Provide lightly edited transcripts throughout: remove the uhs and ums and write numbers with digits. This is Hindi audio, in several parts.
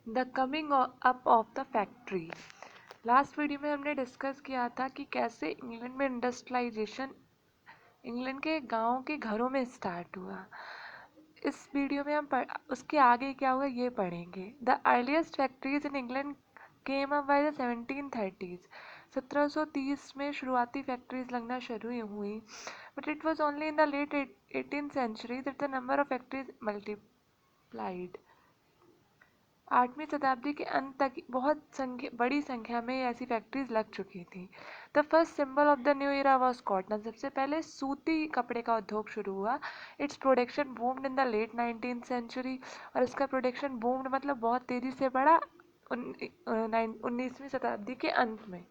The coming up of the factory. Last video में हमने डिस्कस किया था कि कैसे इंग्लैंड में इंडस्ट्रियलाइजेशन इंग्लैंड के गांवों के घरों में स्टार्ट हुआ। इस वीडियो में हम उसके आगे क्या हुआ ये पढ़ेंगे। The earliest factories in England came up by the 1730s। 1730 में शुरुआती फैक्ट्रीज लगना शुरू हुई, but it was only in the late 18th century that the number of factories multiplied। 8वीं शताब्दी के अंत तक बहुत बड़ी संख्या में ऐसी फैक्ट्रीज लग चुकी थी। The first symbol of the new era was cotton. सबसे पहले सूती कपड़े का उद्योग शुरू हुआ। Its production boomed in the late 19th सेंचुरी। और इसका प्रोडक्शन बूम्ड मतलब बहुत तेजी से बढ़ा 19वीं शताब्दी के अंत में।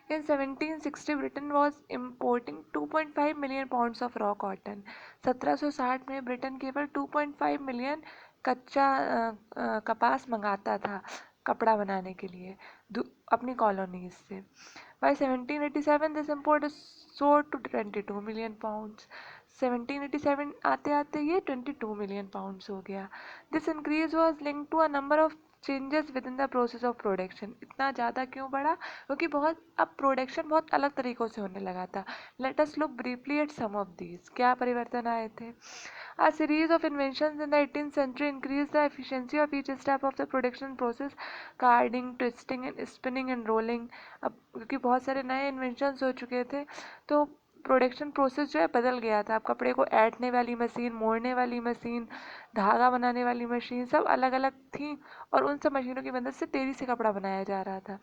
In 1760, Britain was importing 2.5 million pounds of raw cotton। 1760 में ब्रिटेन केवल 2.5 मिलियन कच्चा कपास मंगाता था कपड़ा बनाने के लिए अपनी कॉलोनीज से। By 1787, this import soared to 22 million pounds। 1787 आते आते ये 22 मिलियन पाउंड्स हो गया। This increase was linked to a number of changes with in the process of production. इतना ज़्यादा क्यों बढ़ा? क्योंकि अब प्रोडक्शन बहुत अलग तरीक़ों से होने लगा था। Let us look briefly at some of these. क्या परिवर्तन आए थे? A series of inventions in the 18th century increased the efficiency of each step of the production process, carding, twisting and spinning and rolling। अब क्योंकि बहुत सारे नए इन्वेंशंस हो चुके थे तो प्रोडक्शन प्रोसेस जो है बदल गया था। अब कपड़े को ऐंठने वाली मशीन, मोड़ने वाली मशीन, धागा बनाने वाली मशीन सब अलग अलग थी और उन सब मशीनों की मदद से तेज़ी से कपड़ा बनाया जा रहा था।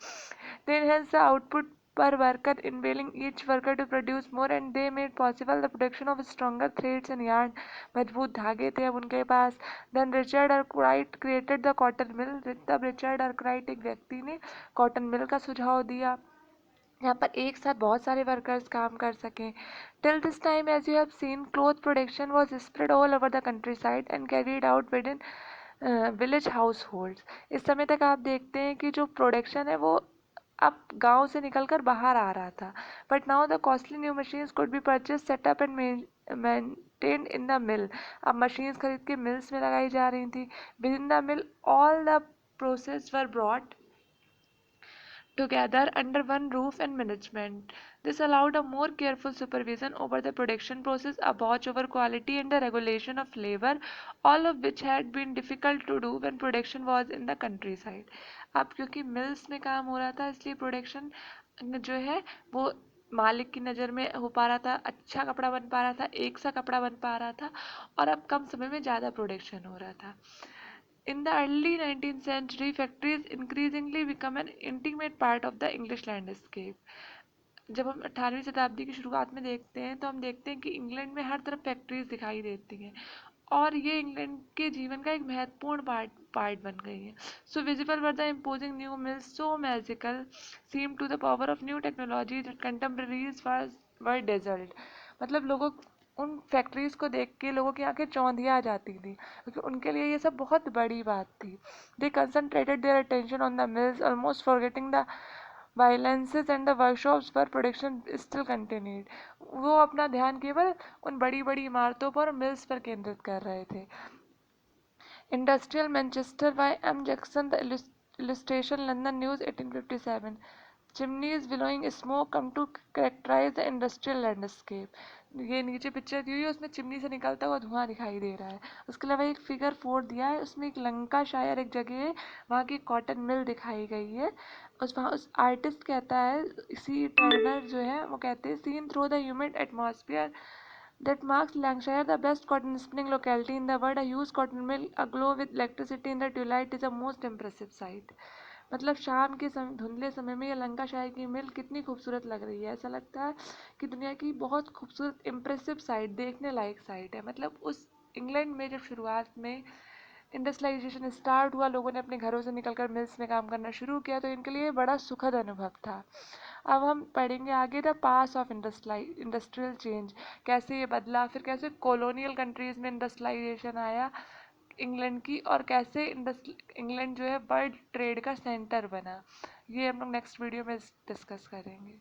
Then hence the output per worker, enabling each worker to produce more, and they made possible the production of stronger threads and yarn। मजबूत धागे थे अब उनके पास। Then Richard Arkwright created the cotton mill। तब रिचर्ड आर्कराइट एक व्यक्ति ने कॉटन मिल का सुझाव दिया यहाँ पर एक साथ बहुत सारे वर्कर्स काम कर सकें। Till this time as you have seen cloth production was spread all over the countryside and carried out within village household. इस समय तक आप देखते हैं कि जो प्रोडक्शन है वो अब गांव से निकलकर बाहर आ रहा था। But now the costly new machines could be purchase setup and maintained in the mill. अब मशीन्स खरीद के मिल्स में लगाई जा रही थी। With in the mill all the process were brought together under one roof and management। This allowed a more careful supervision over the production process, a watch over quality and the regulation of labor, all of which had been difficult to do when production was in the countryside। अब क्योंकि मिल्स में काम हो रहा था इसलिए प्रोडक्शन जो है वो मालिक की नज़र में हो पा रहा था, अच्छा कपड़ा बन पा रहा था, एक सा कपड़ा बन पा रहा था और अब कम समय में ज़्यादा प्रोडक्शन हो रहा था। In the early 19th century, factories increasingly become an intimate part of the English landscape। जब हम 18वीं शताब्दी की शुरुआत में देखते हैं तो हम देखते हैं कि इंग्लैंड में हर तरफ फैक्ट्रीज दिखाई देती हैं और ये इंग्लैंड के जीवन का एक महत्वपूर्ण पार्ट बन गई है। So visible were the imposing new mills, so magical seem to the power of new technology that contemporaries were dazzled. मतलब लोगों उन फैक्ट्रीज को देख के लोगों की आंखें चौंधिया जाती थी क्योंकि उनके लिए ये सब बहुत बड़ी बात थी। They concentrated their attention on the mills almost forgetting the violences and the workshops पर प्रोडक्शन स्टिल कंटिन्यूड। वो अपना ध्यान केवल उन बड़ी बड़ी इमारतों पर मिल्स पर केंद्रित कर रहे थे। Industrial Manchester by M Jackson, the illustration, London news 1857। Chimneys billowing smoke come to characterize the industrial landscape. ये नीचे पिक्चर दी हुई है उसमें चिमनी से निकलता हुआ धुआं दिखाई दे रहा है। उसके अलावा एक फिगर 4 दिया है उसमें एक लंका शायर एक जगह है वहाँ की कॉटन मिल दिखाई गई है। उस आर्टिस्ट कहता है सी टर्नर जो है वो कहते हैं seen through the humid atmosphere that marks Lancashire the best cotton spinning locality in the world। A huge cotton mill aglow with electricity in the twilight is a most impressive sight। मतलब शाम के धुंधले समय में ये लंकाशायर की मिल कितनी खूबसूरत लग रही है। ऐसा लगता है कि दुनिया की बहुत खूबसूरत इम्प्रेसिव साइट, देखने लायक साइट है। मतलब उस इंग्लैंड में जब शुरुआत में इंडस्ट्रियलाइजेशन स्टार्ट हुआ, लोगों ने अपने घरों से निकलकर मिल्स में काम करना शुरू किया तो इनके लिए बड़ा सुखद अनुभव था। अब हम पढ़ेंगे आगे the pass of industrial change, कैसे ये बदला, फिर कैसे कॉलोनियल कंट्रीज़ में इंडस्ट्रियलाइजेशन आया इंग्लैंड की और कैसे इंग्लैंड जो है वर्ल्ड ट्रेड का सेंटर बना। ये हम लोग नेक्स्ट वीडियो में डिस्कस करेंगे।